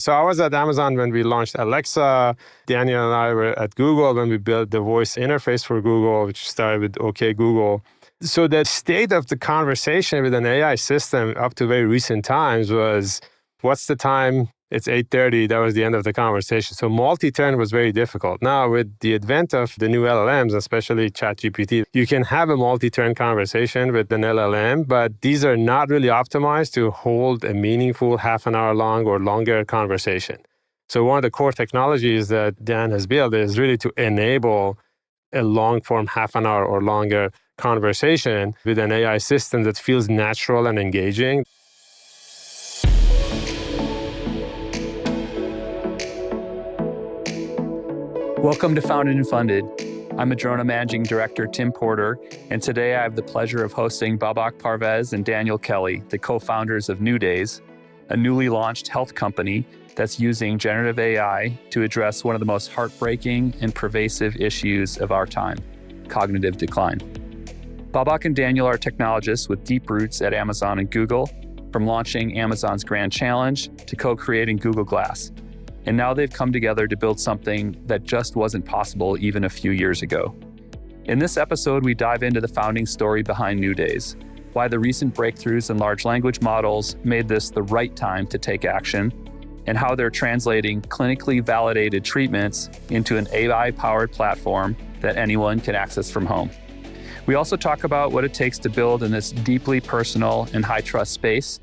So I was at Amazon when we launched Alexa. Daniel and I were at Google when we built the voice interface for Google, which started with OK Google. So the state of the conversation with an AI system up to very recent times was, what's the time? It's 8:30. That was the end of the conversation. So multi-turn was very difficult. Now with the advent of the new LLMs, especially ChatGPT, you can have a multi-turn conversation with an LLM, but these are not really optimized to hold a meaningful half an hour long or longer conversation. So one of the core technologies that Dan has built is really to enable a long form, half an hour or longer conversation with an AI system that feels natural and engaging. Welcome to Founded and Funded. I'm Madrona Managing Director Tim Porter, and today I have the pleasure of hosting Babak, Parviz, and Daniel Kelly, the co-founders of NewDays, a newly launched health company that's using generative AI to address one of the most heartbreaking and pervasive issues of our time, cognitive decline. Babak and Daniel are technologists with deep roots at Amazon and Google, from launching Amazon's Grand Challenge to co-creating Google Glass. And now they've come together to build something that just wasn't possible even a few years ago. In this episode, we dive into the founding story behind NewDays, why the recent breakthroughs in large language models made this the right time to take action, and how they're translating clinically validated treatments into an AI-powered platform that anyone can access from home. We also talk about what it takes to build in this deeply personal and high-trust space,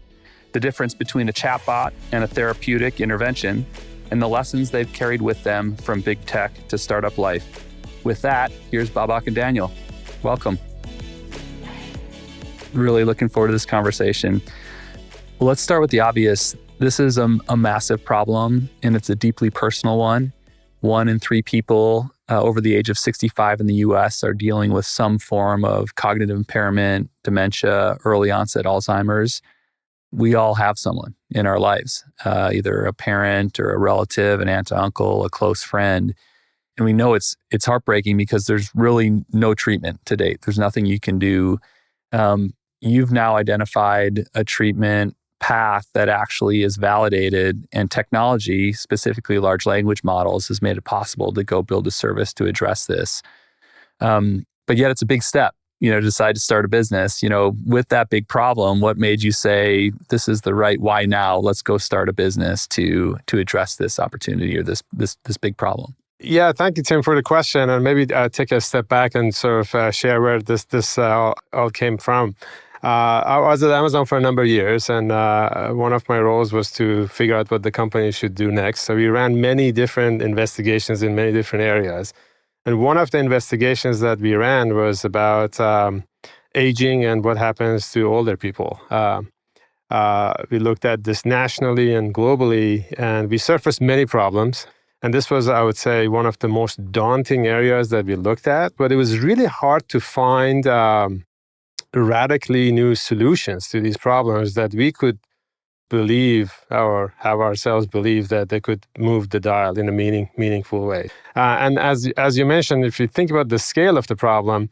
the difference between a chatbot and a therapeutic intervention, and the lessons they've carried with them from big tech to startup life. With that, here's Babak and Daniel. Welcome. Really looking forward to this conversation. Well, let's start with the obvious. This is a massive problem, and it's a deeply personal one. 1 in 3 people over the age of 65 in the US are dealing with some form of cognitive impairment, dementia, early onset Alzheimer's. We all have someone in our lives, either a parent or a relative, an aunt, uncle, a close friend. And we know it's heartbreaking because there's really no treatment to date. There's nothing you can do. You've now identified a treatment path that actually is validated, and technology, specifically large language models, has made it possible to go build a service to address this. But yet it's a big step. Decide to start a business, with that big problem. What made you say, this is the right, why now? Let's go start a business to address this opportunity or this big problem? Yeah, thank you, Tim, for the question. And maybe take a step back and sort of share where this all came from. I was at Amazon for a number of years, and one of my roles was to figure out what the company should do next. So we ran many different investigations in many different areas. And one of the investigations that we ran was about aging and what happens to older people. We looked at this nationally and globally, and we surfaced many problems. And this was, I would say, one of the most daunting areas that we looked at. But it was really hard to find radically new solutions to these problems that we could believe or have ourselves believe that they could move the dial in a meaningful way. And as you mentioned, if you think about the scale of the problem,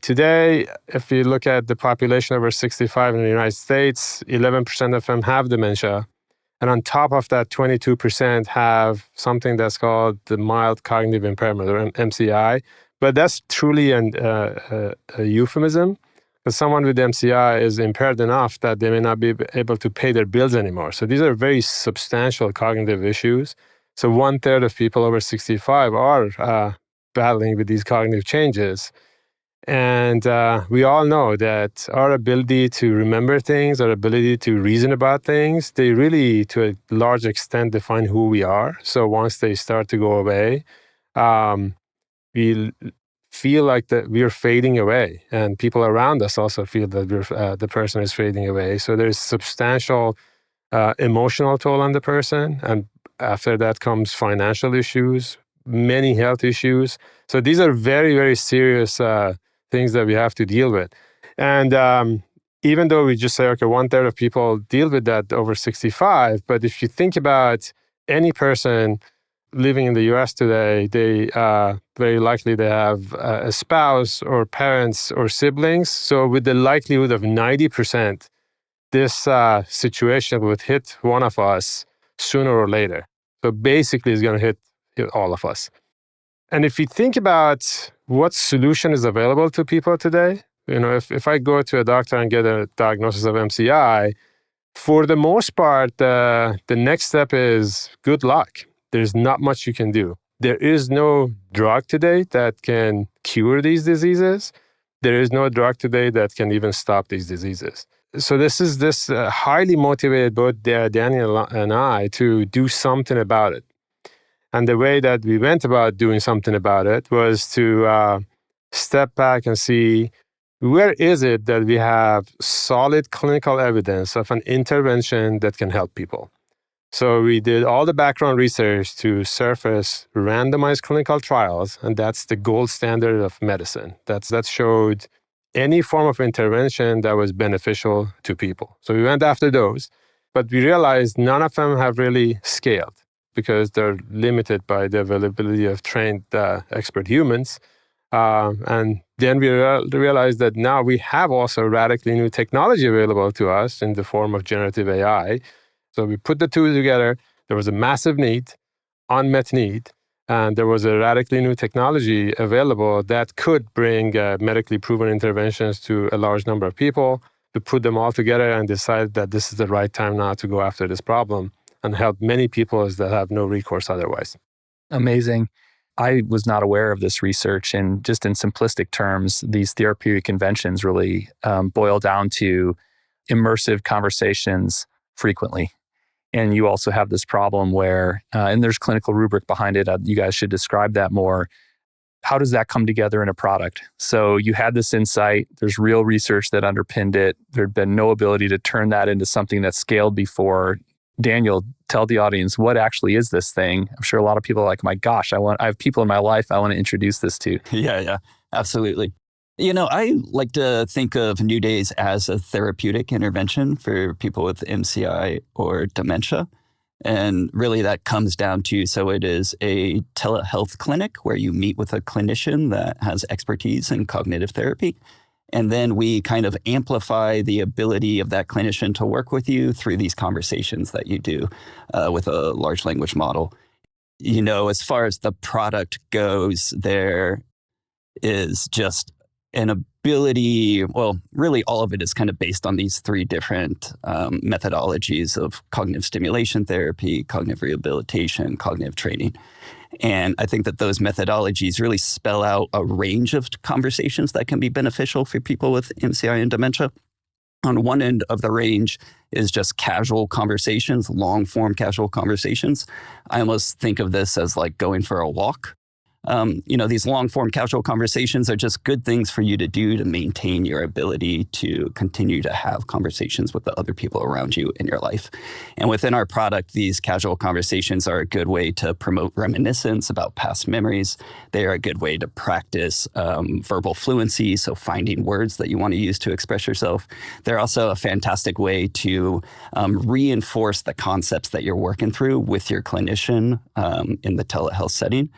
today, if you look at the population over 65 in the United States, 11% of them have dementia. And on top of that, 22% have something that's called the mild cognitive impairment, or MCI. But that's truly a euphemism. Because someone with MCI is impaired enough that they may not be able to pay their bills anymore. So these are very substantial cognitive issues. So 1/3 of people over 65 are battling with these cognitive changes. And we all know that our ability to remember things, our ability to reason about things, they really, to a large extent, define who we are. So once they start to go away, we feel like that we're fading away, and people around us also feel that the person is fading away. So there's substantial emotional toll on the person, and after that comes financial issues, many health issues. So these are very, very serious things that we have to deal with. And even though we just say, okay, 1/3 of people deal with that over 65, but if you think about any person living in the US today, they very likely they have a spouse or parents or siblings. So with the likelihood of 90%, this situation would hit one of us sooner or later. So basically, it's going to hit all of us. And if you think about what solution is available to people today, if I go to a doctor and get a diagnosis of MCI, for the most part, the next step is good luck. There's not much you can do. There is no drug today that can cure these diseases. There is no drug today that can even stop these diseases. So this highly motivated both Daniel and I to do something about it. And the way that we went about doing something about it was to step back and see, where is it that we have solid clinical evidence of an intervention that can help people? So we did all the background research to surface randomized clinical trials, and that's the gold standard of medicine. That showed any form of intervention that was beneficial to people. So we went after those, but we realized none of them have really scaled because they're limited by the availability of trained expert humans. And then we realized that now we have also radically new technology available to us in the form of generative AI. So we put the two together. There was a massive need, unmet need, and there was a radically new technology available that could bring medically proven interventions to a large number of people. To put them all together and decide that this is the right time now to go after this problem and help many people that have no recourse otherwise. Amazing. I was not aware of this research, and just in simplistic terms, these therapeutic conventions really boil down to immersive conversations frequently. And you also have this problem where, and there's clinical rubric behind it, you guys should describe that more. How does that come together in a product? So you had this insight, there's real research that underpinned it. There'd been no ability to turn that into something that's scaled before. Daniel, tell the audience, what actually is this thing? I'm sure a lot of people are like, my gosh, I have people in my life I want to introduce this to. Yeah, absolutely. I like to think of NewDays as a therapeutic intervention for people with MCI or dementia. And really that comes down to, so it is a telehealth clinic where you meet with a clinician that has expertise in cognitive therapy. And then we kind of amplify the ability of that clinician to work with you through these conversations that you do with a large language model. As far as the product goes, there is just an ability, well, really all of it is kind of based on these three different methodologies of cognitive stimulation therapy, cognitive rehabilitation, cognitive training. And I think that those methodologies really spell out a range of conversations that can be beneficial for people with MCI and dementia. On one end of the range is just casual conversations, long form casual conversations. I almost think of this as like going for a walk. These long form casual conversations are just good things for you to do to maintain your ability to continue to have conversations with the other people around you in your life. And within our product, these casual conversations are a good way to promote reminiscence about past memories. They are a good way to practice verbal fluency, so finding words that you want to use to express yourself. They're also a fantastic way to reinforce the concepts that you're working through with your clinician in the telehealth setting.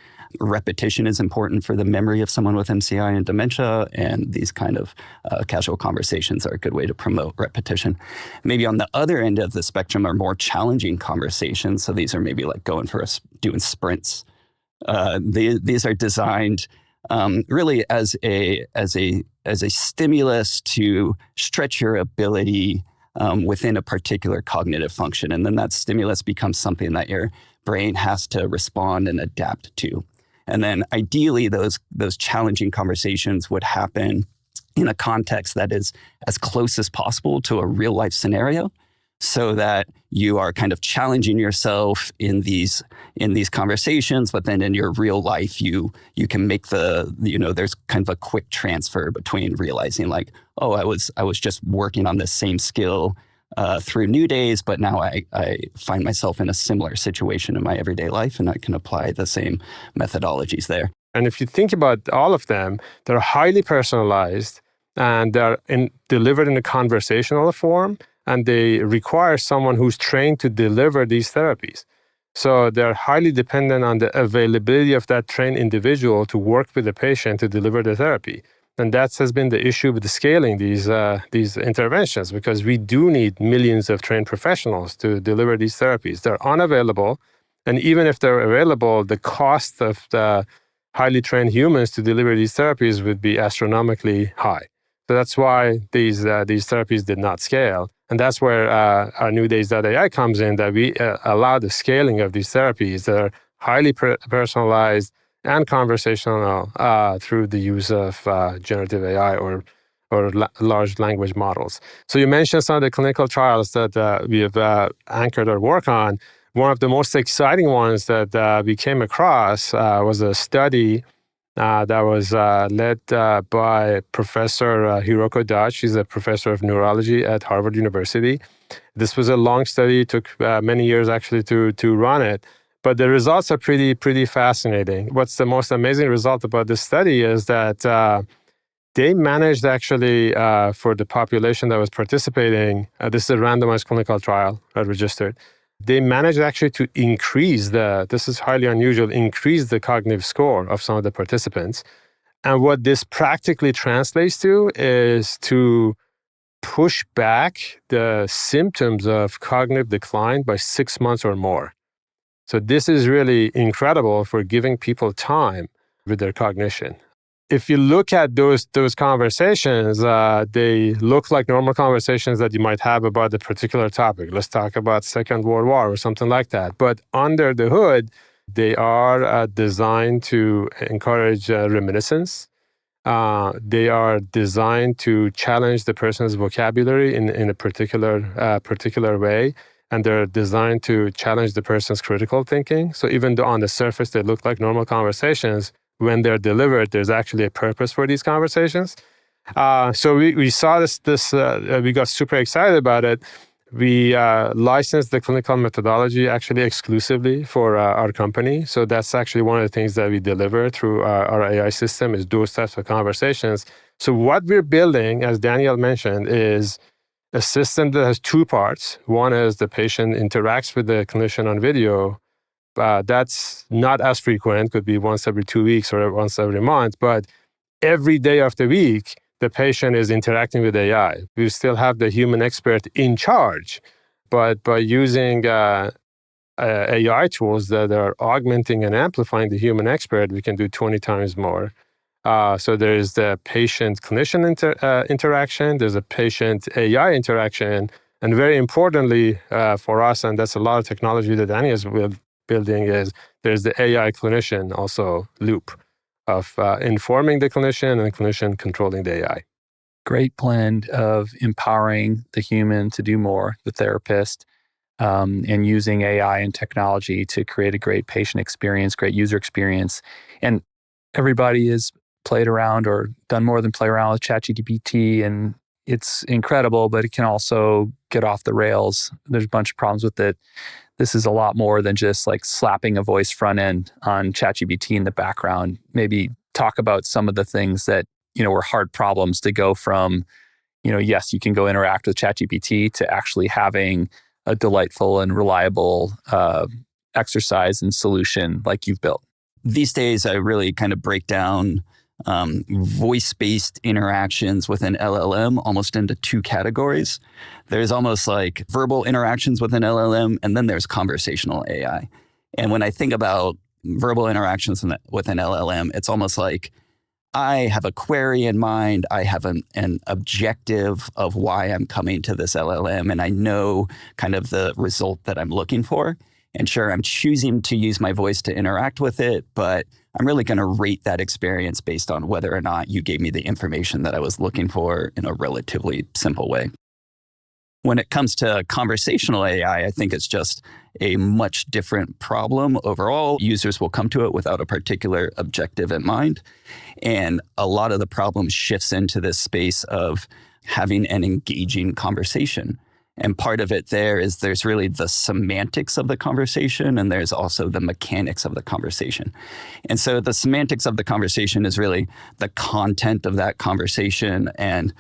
Repetition is important for the memory of someone with MCI and dementia, and these kind of casual conversations are a good way to promote repetition. Maybe on the other end of the spectrum are more challenging conversations. So these are maybe like doing sprints. These are designed really as a stimulus to stretch your ability within a particular cognitive function, and then that stimulus becomes something that your brain has to respond and adapt to. And then ideally, those challenging conversations would happen in a context that is as close as possible to a real life scenario, so that you are kind of challenging yourself in these conversations, but then in your real life, you can make there's kind of a quick transfer between realizing like, oh, I was just working on this same skill through NewDays, but now I find myself in a similar situation in my everyday life, and I can apply the same methodologies there. And if you think about all of them, they're highly personalized, and they're delivered in a conversational form, and they require someone who's trained to deliver these therapies. So they're highly dependent on the availability of that trained individual to work with the patient to deliver the therapy. And that has been the issue with the scaling these interventions, because we do need millions of trained professionals to deliver these therapies. They're unavailable. And even if they're available, the cost of the highly trained humans to deliver these therapies would be astronomically high. So that's why these therapies did not scale. And that's where our NewDays.ai comes in, that we allow the scaling of these therapies that are highly personalized and conversational through the use of generative AI or large language models. So you mentioned some of the clinical trials that we have anchored our work on. One of the most exciting ones that we came across was a study that was led by Professor Hiroko Dodge. She's a professor of neurology at Harvard University. This was a long study. It took many years actually to run it. But the results are pretty fascinating. What's the most amazing result about this study is that they managed actually for the population that was participating, this is a randomized clinical trial registered, they managed actually to increase this is highly unusual, increase the cognitive score of some of the participants. And what this practically translates to is to push back the symptoms of cognitive decline by 6 months or more. So this is really incredible for giving people time with their cognition. If you look at those conversations, they look like normal conversations that you might have about a particular topic. Let's talk about Second World War or something like that. But under the hood, they are designed to encourage reminiscence. They are designed to challenge the person's vocabulary in a particular way. And they're designed to challenge the person's critical thinking. So even though on the surface they look like normal conversations, when they're delivered, there's actually a purpose for these conversations. So we saw this. We got super excited about it. We licensed the clinical methodology actually exclusively for our company. So that's actually one of the things that we deliver through our AI system is those types of conversations. So what we're building, as Daniel mentioned, is a system that has two parts. One is the patient interacts with the clinician on video. That's not as frequent, could be once every 2 weeks or once every month, but every day of the week, the patient is interacting with AI. We still have the human expert in charge, but by using AI tools that are augmenting and amplifying the human expert, we can do 20 times more. So there's the patient-clinician interaction, there's a patient-AI interaction, and very importantly for us, and that's a lot of technology that Danny is building, is there's the AI-clinician also loop of informing the clinician and the clinician controlling the AI. Great blend of empowering the human to do more, the therapist, and using AI and technology to create a great patient experience, great user experience. And everybody has played around or done more than play around with ChatGPT, and it's incredible, but it can also get off the rails. There's a bunch of problems with it. This is a lot more than just like slapping a voice front end on ChatGPT in the background. Maybe talk about some of the things that, were hard problems to go from, yes, you can go interact with ChatGPT to actually having a delightful and reliable exercise and solution like you've built. These days, I really kind of break down voice-based interactions with an LLM almost into two categories. There's almost like verbal interactions with an LLM, and then there's conversational AI. And when I think about verbal interactions with an LLM, it's almost like I have a query in mind, I have an objective of why I'm coming to this LLM, and I know kind of the result that I'm looking for. And sure, I'm choosing to use my voice to interact with it, but I'm really going to rate that experience based on whether or not you gave me the information that I was looking for in a relatively simple way. When it comes to conversational AI, I think it's just a much different problem overall. Users will come to it without a particular objective in mind. And a lot of the problem shifts into this space of having an engaging conversation. And part of it there's really the semantics of the conversation, and there's also the mechanics of the conversation. And so the semantics of the conversation is really the content of that conversation. And,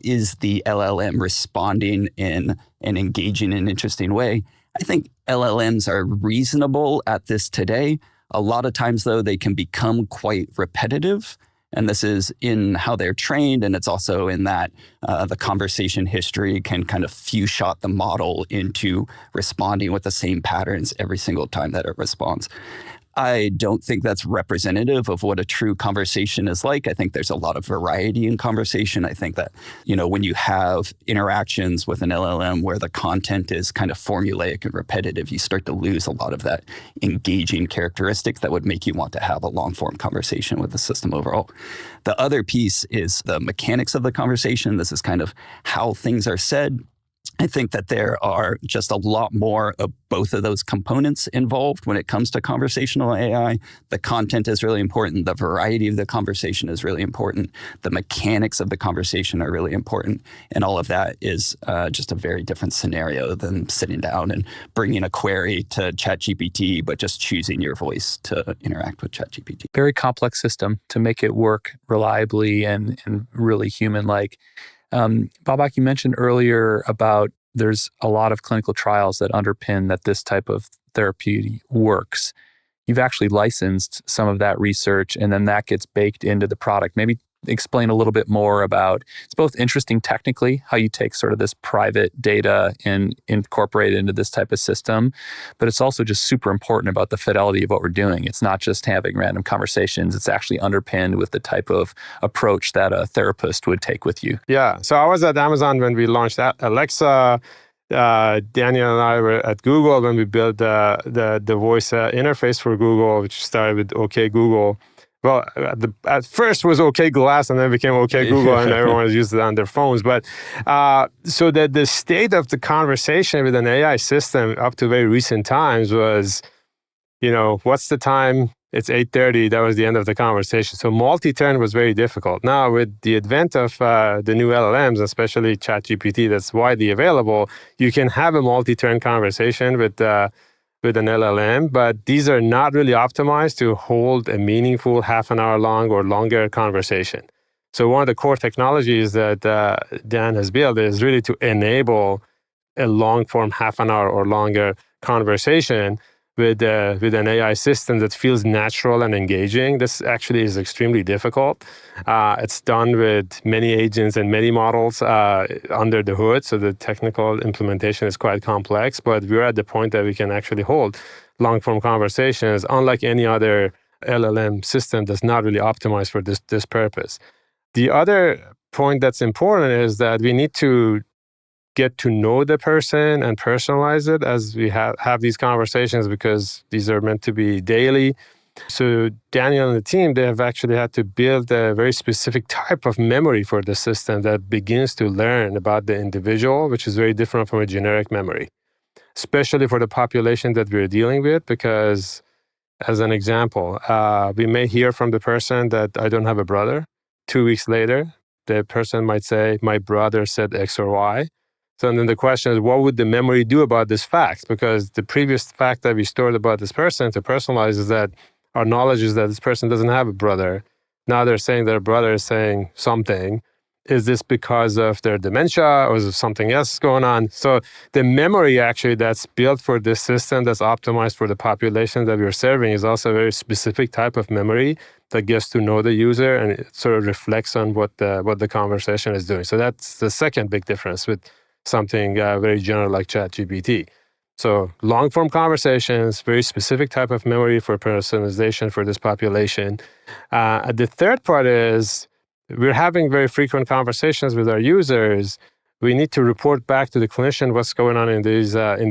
is the LLM responding in an engaging and interesting way? I think LLMs are reasonable at this today. A lot of times, though, they can become quite repetitive. And this is in how they're trained, and it's also in that the conversation history can kind of few-shot the model into responding with the same patterns every single time that it responds. I don't think that's representative of what a true conversation is like. I think there's a lot of variety in conversation. I think that, when you have interactions with an LLM where the content is kind of formulaic and repetitive, you start to lose a lot of that engaging characteristic that would make you want to have a long-form conversation with the system overall. The other piece is the mechanics of the conversation. This is kind of how things are said. I think that there are just a lot more of both of those components involved when it comes to conversational AI. The content is really important. The variety of the conversation is really important. The mechanics of the conversation are really important. And all of that is just a very different scenario than sitting down and bringing a query to ChatGPT, but just choosing your voice to interact with ChatGPT. Very complex system to make it work reliably and really human-like. Babak, you mentioned earlier about there's a lot of clinical trials that underpin that this type of therapy works. You've actually licensed some of that research, and then that gets baked into the product. Maybe explain a little bit more about, it's both interesting technically, how you take sort of this private data and incorporate it into this type of system, but it's also just super important about the fidelity of what we're doing. It's not just having random conversations, it's actually underpinned with the type of approach that a therapist would take with you. Yeah, so I was at Amazon when we launched Alexa. Daniel and I were at Google when we built the voice interface for Google, which started with OK Google. Well, at first was OK Glass, and then became OK Google, and everyone used it on their phones. But so that the state of the conversation with an AI system up to very recent times was, what's the time? It's 8:30. That was the end of the conversation. So multi-turn was very difficult. Now, with the advent of the new LLMs, especially ChatGPT, that's widely available, you can have a multi-turn conversation with an LLM, but these are not really optimized to hold a meaningful half an hour long or longer conversation. So one of the core technologies that Dan has built is really to enable a long form half an hour or longer conversation with an AI system that feels natural and engaging. This actually is extremely difficult. It's done with many agents and many models under the hood, so the technical implementation is quite complex, but we're at the point that we can actually hold long-form conversations, unlike any other LLM system that's not really optimized for this purpose. The other point that's important is that we need to get to know the person and personalize it as we have these conversations, because these are meant to be daily. So Daniel and the team, they have actually had to build a very specific type of memory for the system that begins to learn about the individual, which is very different from a generic memory, especially for the population that we're dealing with, because as an example, we may hear from the person that I don't have a brother. 2 weeks later, the person might say, my brother said X or Y. So then the question is, what would the memory do about this fact? Because the previous fact that we stored about this person to personalize is that our knowledge is that this person doesn't have a brother. Now they're saying their brother is saying something. Is this because of their dementia, or is there something else going on? So the memory actually that's built for this system, that's optimized for the population that we're serving, is also a very specific type of memory that gets to know the user, and it sort of reflects on what the conversation is doing. So that's the second big difference with something very general like ChatGPT. So long-form conversations, very specific type of memory for personalization for this population. The third part is we're having very frequent conversations with our users. We need to report back to the clinician what's going on in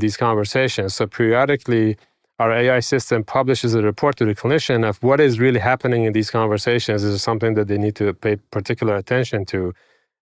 these conversations. So periodically, our AI system publishes a report to the clinician of what is really happening in these conversations. This is something that they need to pay particular attention to.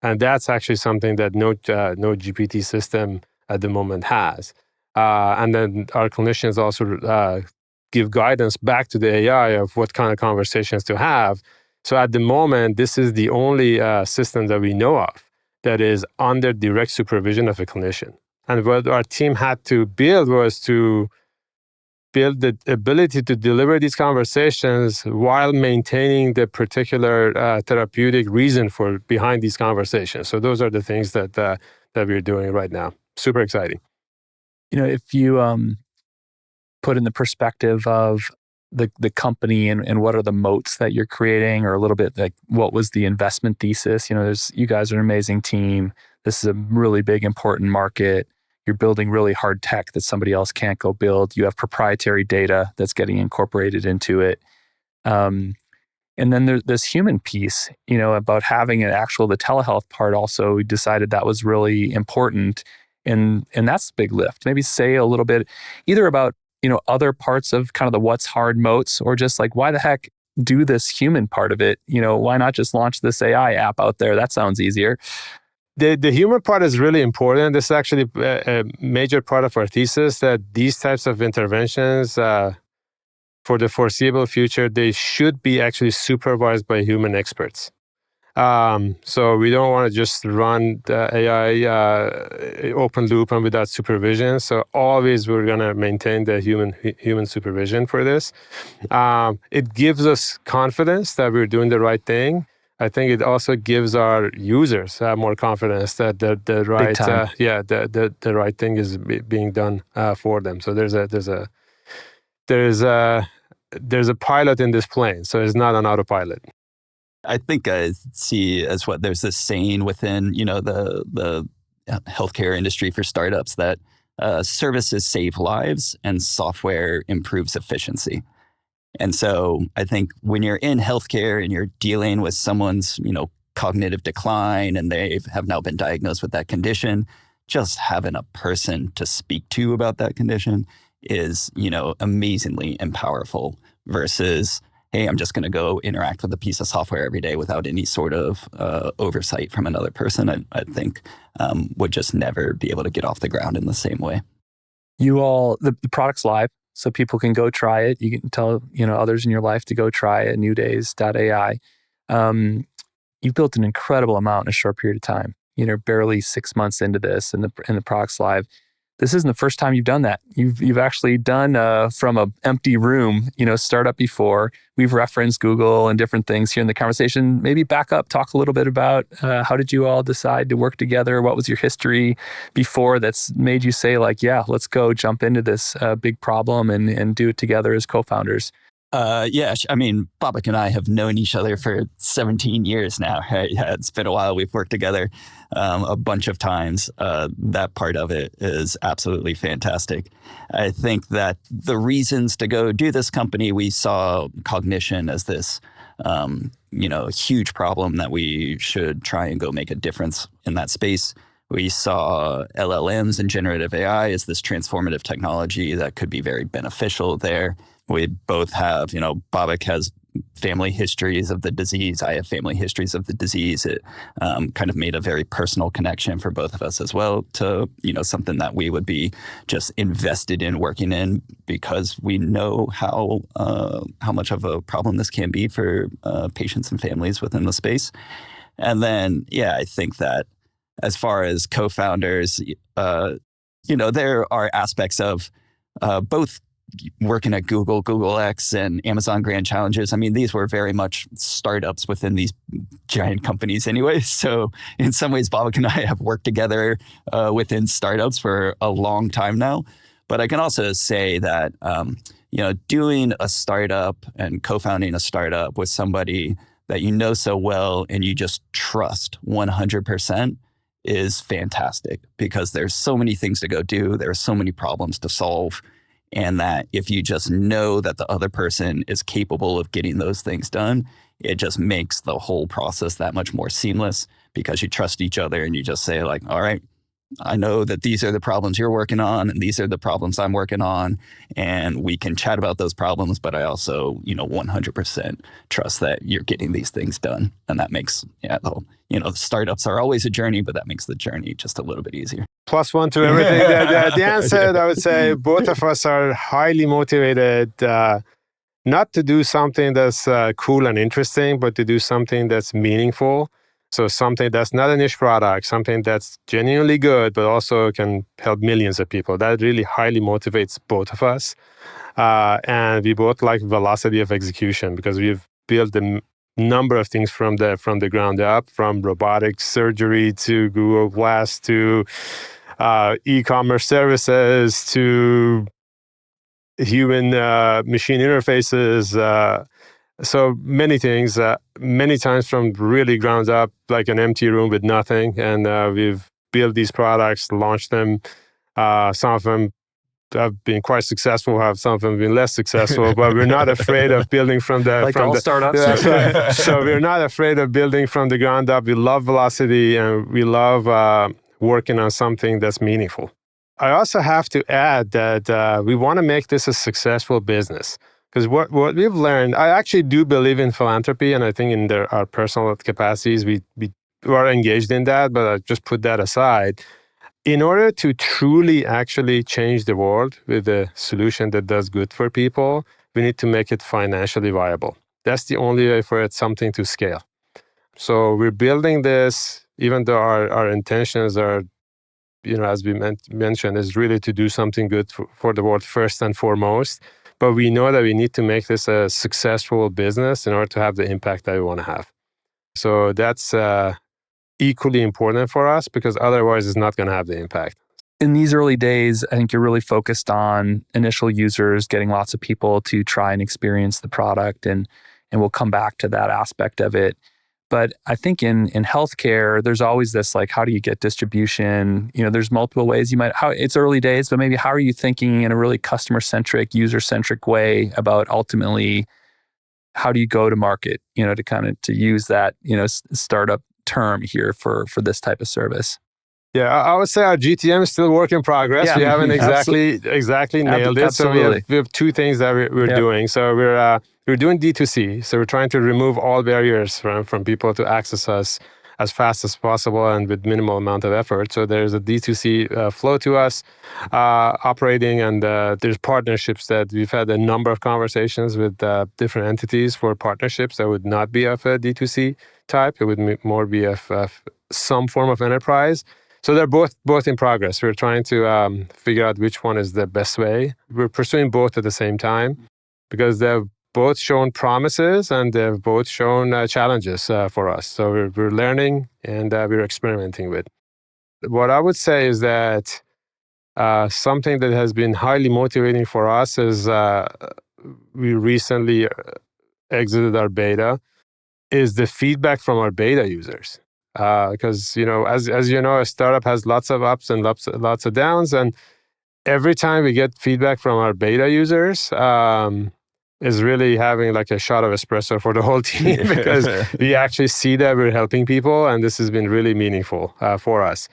And that's actually something that no GPT system at the moment has. And then our clinicians also give guidance back to the AI of what kind of conversations to have. So at the moment, this is the only system that we know of that is under direct supervision of a clinician. And what our team had to build was to build the ability to deliver these conversations while maintaining the particular therapeutic reason for behind these conversations. So those are the things that we're doing right now. Super exciting. If you put in the perspective of the company and what are the moats that you're creating, or a little bit like what was the investment thesis? You guys are an amazing team. This is a really big, important market. You're building really hard tech that somebody else can't go build. You have proprietary data that's getting incorporated into it. And then there's this human piece, about having the telehealth part also. We decided that was really important. And that's a big lift. Maybe say a little bit either about, other parts of kind of the what's hard moats, or just like, why the heck do this human part of it? Why not just launch this AI app out there? That sounds easier. The human part is really important. This is actually a major part of our thesis, that these types of interventions, for the foreseeable future, they should be actually supervised by human experts. So we don't want to just run the AI open loop and without supervision. So always we're going to maintain the human supervision for this. It gives us confidence that we're doing the right thing. I think it also gives our users more confidence that the right the right thing is being done for them. So there's a pilot in this plane, so it's not an autopilot. I think I see as what there's this saying within, the healthcare industry for startups that services save lives and software improves efficiency. And so I think when you're in healthcare and you're dealing with someone's, cognitive decline and they have now been diagnosed with that condition, just having a person to speak to about that condition is, amazingly powerful versus, hey, I'm just going to go interact with a piece of software every day without any sort of oversight from another person. I think would just never be able to get off the ground in the same way. The product's live, so people can go try it. You can tell, others in your life to go try it, NewDays.ai. You've built an incredible amount in a short period of time. Barely 6 months into this, and the product's live. This isn't the first time you've done that. You've actually done from an empty room, startup before. We've referenced Google and different things here in the conversation. Maybe back up, talk a little bit about how did you all decide to work together? What was your history before that's made you say like, yeah, let's go jump into this big problem and do it together as co-founders? I mean, Babak and I have known each other for 17 years now. Right? Yeah, it's been a while. We've worked together a bunch of times. That part of it is absolutely fantastic. I think that the reasons to go do this company, we saw cognition as this, huge problem that we should try and go make a difference in that space. We saw LLMs and generative AI as this transformative technology that could be very beneficial there. We both have, Babak has family histories of the disease. I have family histories of the disease. It kind of made a very personal connection for both of us as well to, something that we would be just invested in working in because we know how much of a problem this can be for patients and families within the space. And then, I think that as far as co-founders, there are aspects of both working at Google, Google X, and Amazon Grand Challenges. I mean, these were very much startups within these giant companies anyway. So in some ways, Babak and I have worked together within startups for a long time now. But I can also say that, doing a startup and co-founding a startup with somebody that you know so well and you just trust 100% is fantastic because there's so many things to go do. There are so many problems to solve. And that if you just know that the other person is capable of getting those things done, it just makes the whole process that much more seamless because you trust each other and you just say like, all right, I know that these are the problems you're working on and these are the problems I'm working on. And we can chat about those problems, but I also, 100% trust that you're getting these things done. And that makes, startups are always a journey, but that makes the journey just a little bit easier. Plus one to everything that Dan said, I would say both of us are highly motivated, not to do something that's cool and interesting, but to do something that's meaningful. So something that's not a niche product, something that's genuinely good, but also can help millions of people. That really highly motivates both of us. And we both like velocity of execution because we've built a number of things from the ground up, from robotic surgery to Google Glass to e-commerce services to human machine interfaces. So many things, many times from really ground up, like an empty room with nothing. And we've built these products, launched them. Some of them have been quite successful, some of them have been less successful, but we're not afraid of building from the... Like all startups. That's right. So we're not afraid of building from the ground up. We love velocity and we love working on something that's meaningful. I also have to add that we want to make this a successful business. Because what we've learned, I actually do believe in philanthropy, and I think in our personal capacities, we are engaged in that, but I just put that aside. In order to truly actually change the world with a solution that does good for people, we need to make it financially viable. That's the only way for it something to scale. So we're building this, even though our intentions are, as we mentioned, is really to do something good for the world first and foremost. But we know that we need to make this a successful business in order to have the impact that we want to have. So that's equally important for us, because otherwise it's not going to have the impact. In these early days, I think you're really focused on initial users, getting lots of people to try and experience the product, and we'll come back to that aspect of it. But I think in healthcare, there's always this, like, how do you get distribution? There's multiple ways it's early days, but maybe how are you thinking in a really customer-centric, user-centric way about ultimately how do you go to market, to use that, startup term here for this type of service? Yeah, I would say our GTM is still a work in progress. Yeah, we haven't exactly nailed it. Absolutely. So we have two things that we're doing. So we're doing D2C. So we're trying to remove all barriers from people to access us as fast as possible and with minimal amount of effort. So there's a D2C flow to us operating, and there's partnerships that we've had a number of conversations with different entities for partnerships that would not be of a D2C type. It would more be of some form of enterprise. So they're both in progress. We're trying to figure out which one is the best way. We're pursuing both at the same time because they've both shown promises and they've both shown challenges for us. So we're learning and we're experimenting with. What I would say is that something that has been highly motivating for us is we recently exited our beta, is the feedback from our beta users. Because as you know, a startup has lots of ups and lots of downs, and every time we get feedback from our beta users, is really having like a shot of espresso for the whole team because we actually see that we're helping people, and this has been really meaningful for us.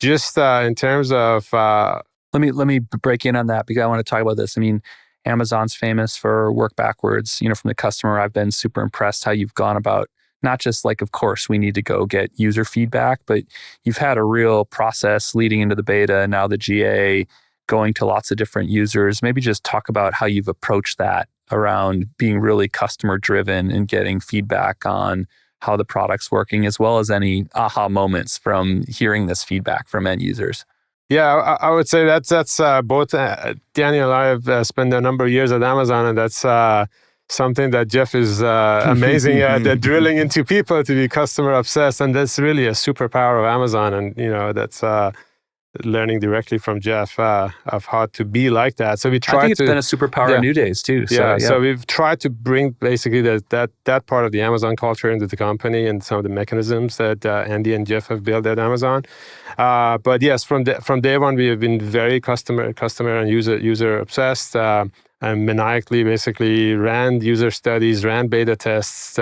Just in terms of let me break in on that because I want to talk about this. I mean, Amazon's famous for work backwards. From the customer, I've been super impressed how you've gone about. Not just like, of course, we need to go get user feedback, but you've had a real process leading into the beta, now the GA, going to lots of different users. Maybe just talk about how you've approached that around being really customer driven and getting feedback on how the product's working, as well as any aha moments from hearing this feedback from end users. Yeah, I would say that's both Daniel and I have spent a number of years at Amazon, and that's something that Jeff is amazing at, drilling into people to be customer obsessed. And that's really a superpower of Amazon. And, that's learning directly from Jeff of how to be like that. So we try I think it's been a superpower in NewDays too. So we've tried to bring basically that part of the Amazon culture into the company and some of the mechanisms that Andy and Jeff have built at Amazon. But yes, from day one, we have been very customer and user obsessed. And maniacally basically ran user studies, ran beta tests,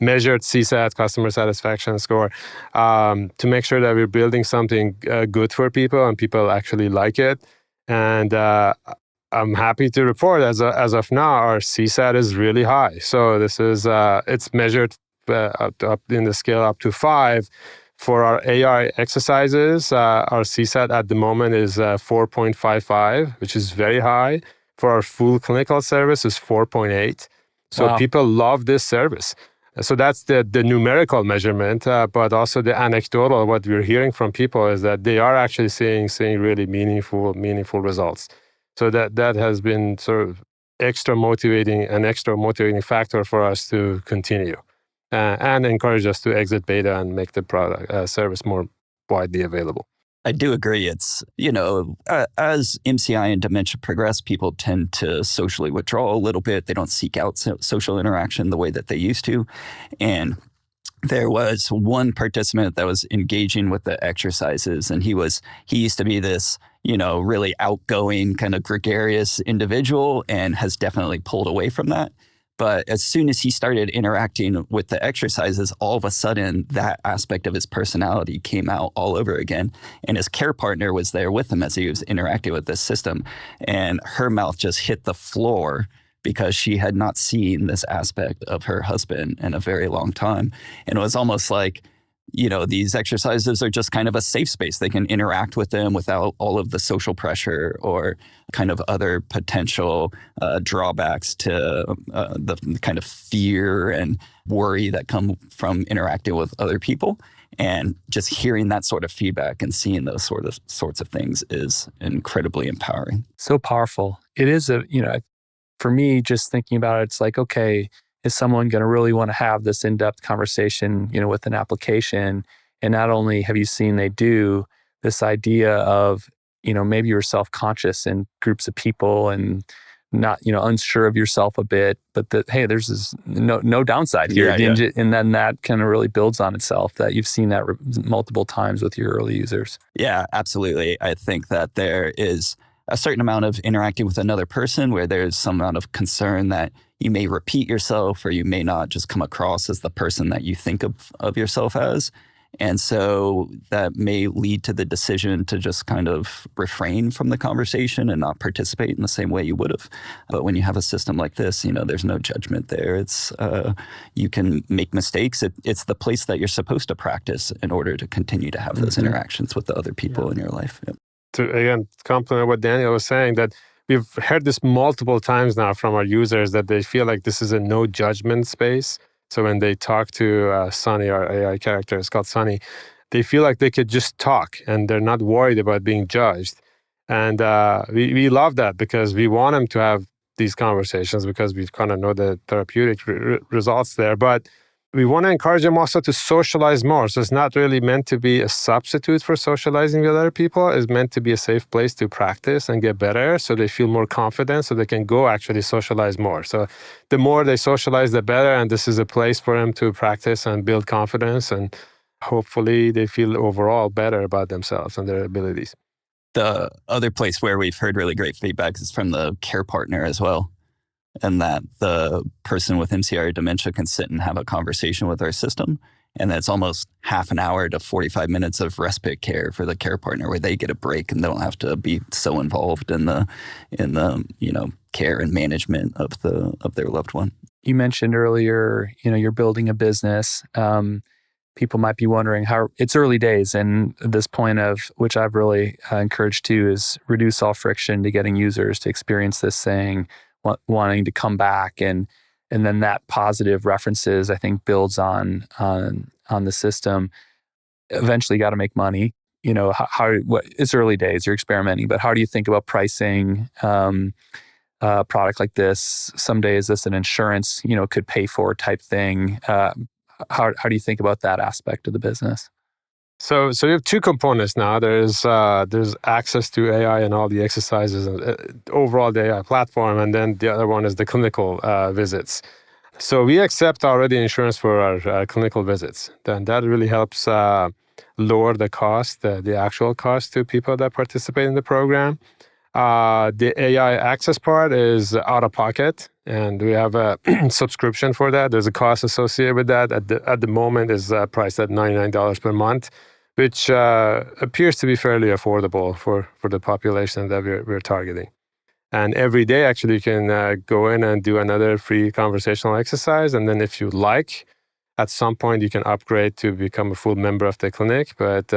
measured CSAT, customer satisfaction score, to make sure that we're building something good for people and people actually like it. And I'm happy to report as of now, our CSAT is really high. So this is, it's measured up in the scale up to 5. For our AI exercises, our CSAT at the moment is 4.55, which is very high. For our full clinical service is 4.8. So people love this service. So that's the numerical measurement, but also the anecdotal, what we're hearing from people is that they are actually seeing really meaningful results. So that has been sort of extra motivating factor for us to continue and encourage us to exit beta and make the product service more widely available. I do agree. It's, as MCI and dementia progress, people tend to socially withdraw a little bit. They don't seek out social interaction the way that they used to. And there was one participant that was engaging with the exercises, and he used to be this, really outgoing, kind of gregarious individual, and has definitely pulled away from that. But as soon as he started interacting with the exercises, all of a sudden that aspect of his personality came out all over again. And his care partner was there with him as he was interacting with this system. And her mouth just hit the floor because she had not seen this aspect of her husband in a very long time. And it was almost like, these exercises are just kind of a safe space. They can interact with them without all of the social pressure or kind of other potential drawbacks to the kind of fear and worry that come from interacting with other people. And just hearing that sort of feedback and seeing those sorts of things is incredibly empowering. So powerful. It is for me, just thinking about it, it's like, okay, is someone going to really want to have this in-depth conversation, with an application? And not only have you seen they do, this idea of, maybe you're self-conscious in groups of people and not, unsure of yourself a bit, but that, hey, there's this no downside here. Yeah. And then that kind of really builds on itself, that you've seen that multiple times with your early users. Yeah, absolutely. I think that there is a certain amount of interacting with another person where there's some amount of concern that you may repeat yourself or you may not just come across as the person that you think of yourself as. And so that may lead to the decision to just kind of refrain from the conversation and not participate in the same way you would have. But when you have a system like this, there's no judgment there. It's you can make mistakes. It's the place that you're supposed to practice in order to continue to have those interactions with the other people in your life. Yeah. To, again, complement what Daniel was saying, that we've heard this multiple times now from our users, that they feel like this is a no judgment space. So when they talk to Sunny, our AI character, it's called Sunny, they feel like they could just talk and they're not worried about being judged. And we love that, because we want them to have these conversations, because we kind of know the therapeutic results there. But we want to encourage them also to socialize more. So it's not really meant to be a substitute for socializing with other people. It's meant to be a safe place to practice and get better, so they feel more confident, so they can go actually socialize more. So the more they socialize, the better. And this is a place for them to practice and build confidence. And hopefully they feel overall better about themselves and their abilities. The other place where we've heard really great feedback is from the care partner as well. And that the person with MCI or dementia can sit and have a conversation with our system. And that's almost half an hour to 45 minutes of respite care for the care partner, where they get a break and don't have to be so involved in the care and management of their loved one. You mentioned earlier, you're building a business. People might be wondering how it's early days, and this point of which I've really encouraged too is reduce all friction to getting users to experience this thing, wanting to come back, and then that positive references, I think, builds on the system. Eventually, got to make money. It's early days, you're experimenting, but how do you think about pricing a product like this? Someday, is this an insurance, could pay for type thing? How do you think about that aspect of the business? So you have two components now. There's access to AI and all the exercises and overall the AI platform, and then the other one is the clinical visits. So we accept already insurance for our clinical visits. Then that really helps lower the cost, the actual cost to people that participate in the program. The AI access part is out of pocket, and we have a subscription for that. There's a cost associated with that. At the moment is priced at $99 per month, which appears to be fairly affordable for the population that we're targeting. And every day, actually, you can go in and do another free conversational exercise. And then if you like, at some point, you can upgrade to become a full member of the clinic. But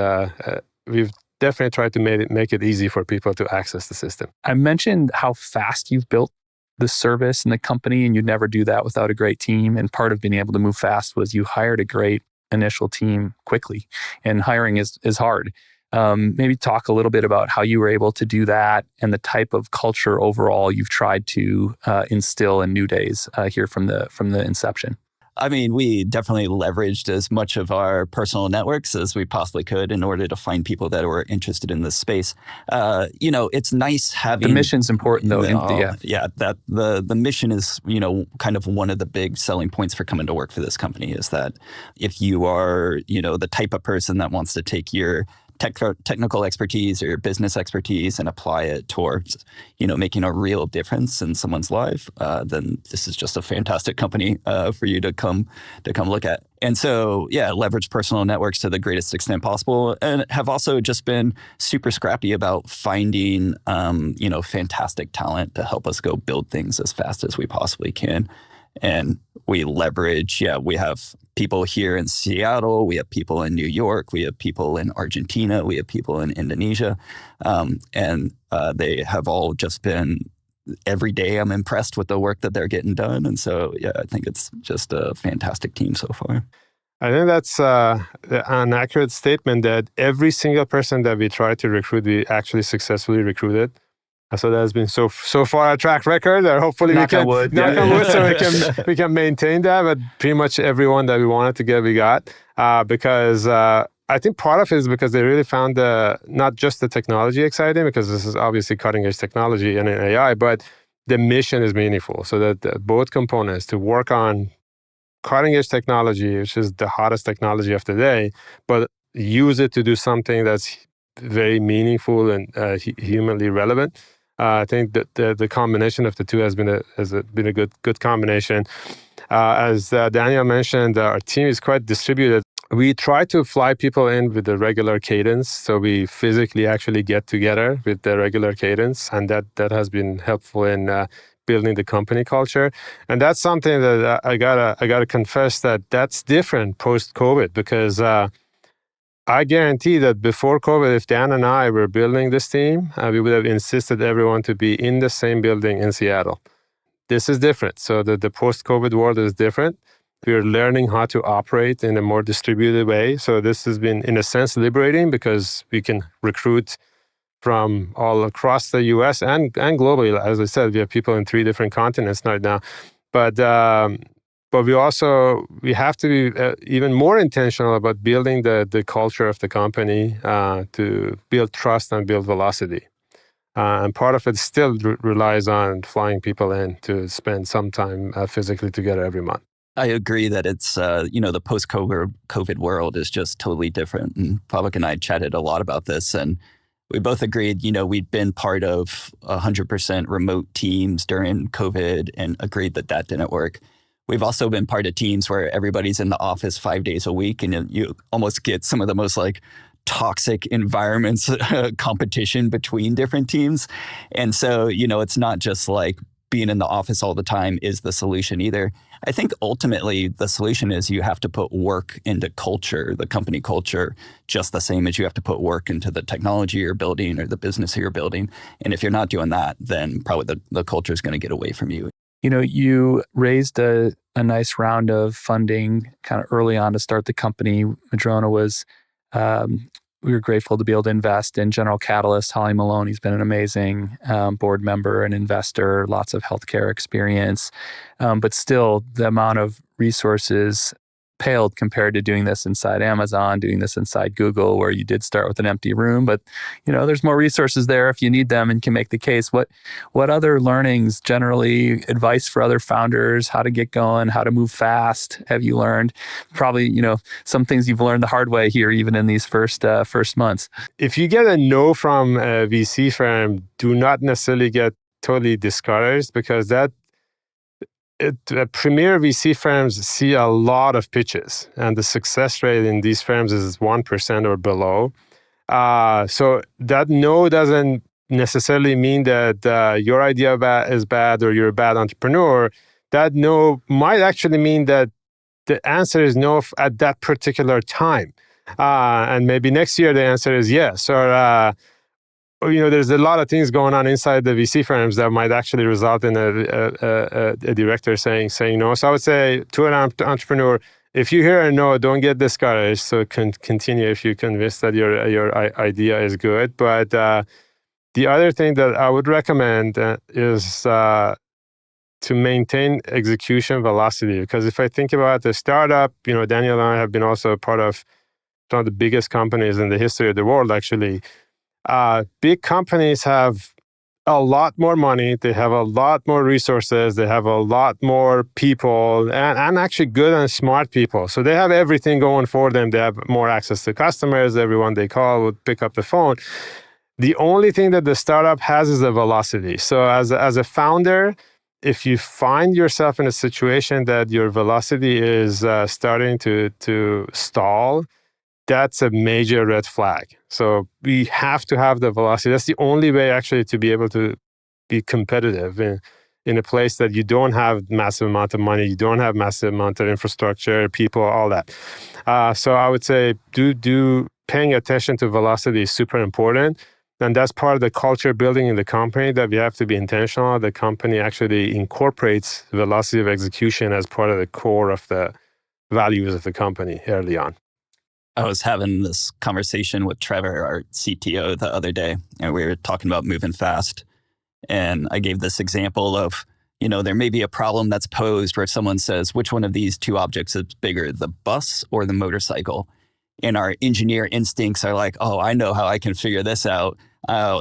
we've definitely tried to make it easy for people to access the system. I mentioned how fast you've built the service and the company, and you'd never do that without a great team. And part of being able to move fast was you hired a great initial team quickly, and hiring is hard. Maybe talk a little bit about how you were able to do that and the type of culture overall you've tried to instill in NewDays here from the inception. I mean, we definitely leveraged as much of our personal networks as we possibly could in order to find people that were interested in this space. It's nice having The mission's important, though. that the mission is, kind of one of the big selling points for coming to work for this company is that if you are, the type of person that wants to take your technical expertise or your business expertise and apply it towards, making a real difference in someone's life, then this is just a fantastic company for you to come look at. And so, leverage personal networks to the greatest extent possible, and have also just been super scrappy about finding, fantastic talent to help us go build things as fast as we possibly can. And we leverage, we have people here in Seattle, we have people in New York, we have people in Argentina, we have people in Indonesia. And they have all just been, every day I'm impressed with the work that they're getting done. And so, I think it's just a fantastic team so far. I think that's an accurate statement that every single person that we try to recruit, we actually successfully recruited. So that has been so far a track record. Hopefully knock on wood, so we can maintain that. But pretty much everyone that we wanted to get, we got, because I think part of it is because they really found not just the technology exciting, because this is obviously cutting edge technology and AI, but the mission is meaningful. So that both components to work on cutting edge technology, which is the hottest technology of the day, but use it to do something that's very meaningful and humanly relevant. I think that the combination of the two has been a good combination. As Daniel mentioned, our team is quite distributed. We try to fly people in with the regular cadence, so we physically actually get together with the regular cadence, and that has been helpful in building the company culture. And that's something that I gotta confess that's different post-COVID, because I guarantee that before COVID, if Dan and I were building this team, we would have insisted everyone to be in the same building in Seattle. This is different. So the post-COVID world is different. We're learning how to operate in a more distributed way. So this has been, in a sense, liberating, because we can recruit from all across the US and globally. As I said, we have people in 3 different continents right now. But we have to be even more intentional about building the culture of the company to build trust and build velocity. And part of it still relies on flying people in to spend some time physically together every month. I agree that it's, the post-COVID world is just totally different. And Babak and I chatted a lot about this, and we both agreed, we'd been part of 100% remote teams during COVID and agreed that didn't work. We've also been part of teams where everybody's in the office 5 days a week, and you almost get some of the most toxic environments, competition between different teams. And so, it's not just being in the office all the time is the solution either. I think ultimately the solution is you have to put work into culture, the company culture, just the same as you have to put work into the technology you're building or the business you're building. And if you're not doing that, then probably the culture is going to get away from you. You raised a nice round of funding kind of early on to start the company. Madrona was, we were grateful to be able to invest in General Catalyst. Holly Maloney's been an amazing board member and investor, lots of healthcare experience. But still, the amount of resources paled compared to doing this inside Amazon, doing this inside Google, where you did start with an empty room. But, there's more resources there if you need them and can make the case. What other learnings, generally, advice for other founders, how to get going, how to move fast, have you learned? Probably, some things you've learned the hard way here, even in these first months. If you get a no from a VC firm, do not necessarily get totally discouraged, because premier VC firms see a lot of pitches, and the success rate in these firms is 1% or below. So that no doesn't necessarily mean that your idea is bad or you're a bad entrepreneur. That no might actually mean that the answer is no at that particular time. And maybe next year the answer is yes. Or there's a lot of things going on inside the VC firms that might actually result in a director saying no. So I would say to an entrepreneur, if you hear a no, don't get discouraged. So continue if you're convinced that your idea is good. But the other thing that I would recommend is to maintain execution velocity. Because if I think about the startup, Daniel and I have been also part of one of the biggest companies in the history of the world, actually. Big companies have a lot more money, they have a lot more resources, they have a lot more people, and actually good and smart people. So they have everything going for them. They have more access to customers. Everyone they call would pick up the phone. The only thing that the startup has is the velocity. So as a founder, if you find yourself in a situation that your velocity is starting to stall, that's a major red flag. So we have to have the velocity. That's the only way actually to be able to be competitive in a place that you don't have massive amount of money, you don't have massive amount of infrastructure, people, all that. So I would say do paying attention to velocity is super important. And that's part of the culture building in the company, that we have to be intentional. The company actually incorporates velocity of execution as part of the core of the values of the company early on. I was having this conversation with Trevor, our CTO, the other day, and we were talking about moving fast. And I gave this example of, there may be a problem that's posed where someone says, which one of these two objects is bigger, the bus or the motorcycle? And our engineer instincts are like, oh, I know how I can figure this out.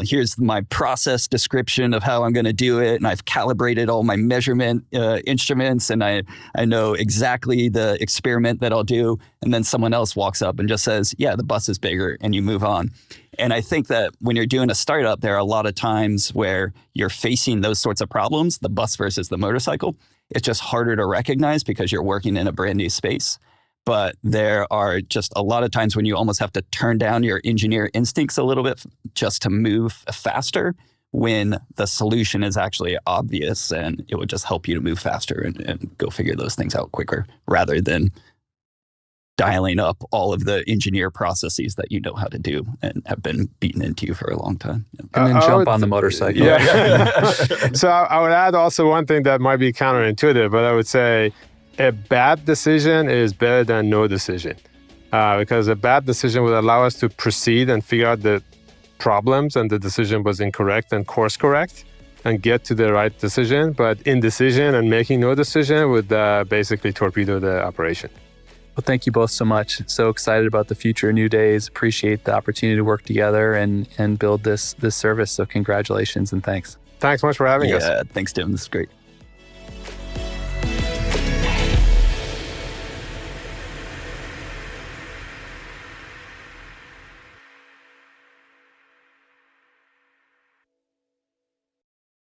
Here's my process description of how I'm going to do it. And I've calibrated all my measurement instruments, and I know exactly the experiment that I'll do. And then someone else walks up and just says, yeah, the bus is bigger, and you move on. And I think that when you're doing a startup, there are a lot of times where you're facing those sorts of problems, the bus versus the motorcycle. It's just harder to recognize because you're working in a brand new space. But there are just a lot of times when you almost have to turn down your engineer instincts a little bit just to move faster, when the solution is actually obvious, and it would just help you to move faster and go figure those things out quicker, rather than dialing up all of the engineer processes that you know how to do and have been beaten into you for a long time. And then jump on the motorcycle. Yeah. So I would add also one thing that might be counterintuitive, but I would say a bad decision is better than no decision, because a bad decision would allow us to proceed and figure out the problems and the decision was incorrect and course correct and get to the right decision. But indecision and making no decision would basically torpedo the operation. Well, thank you both so much. So excited about the future of NewDays. Appreciate the opportunity to work together and build this service. So congratulations and thanks. Thanks so much for having us. Yeah, thanks, Tim. This is great.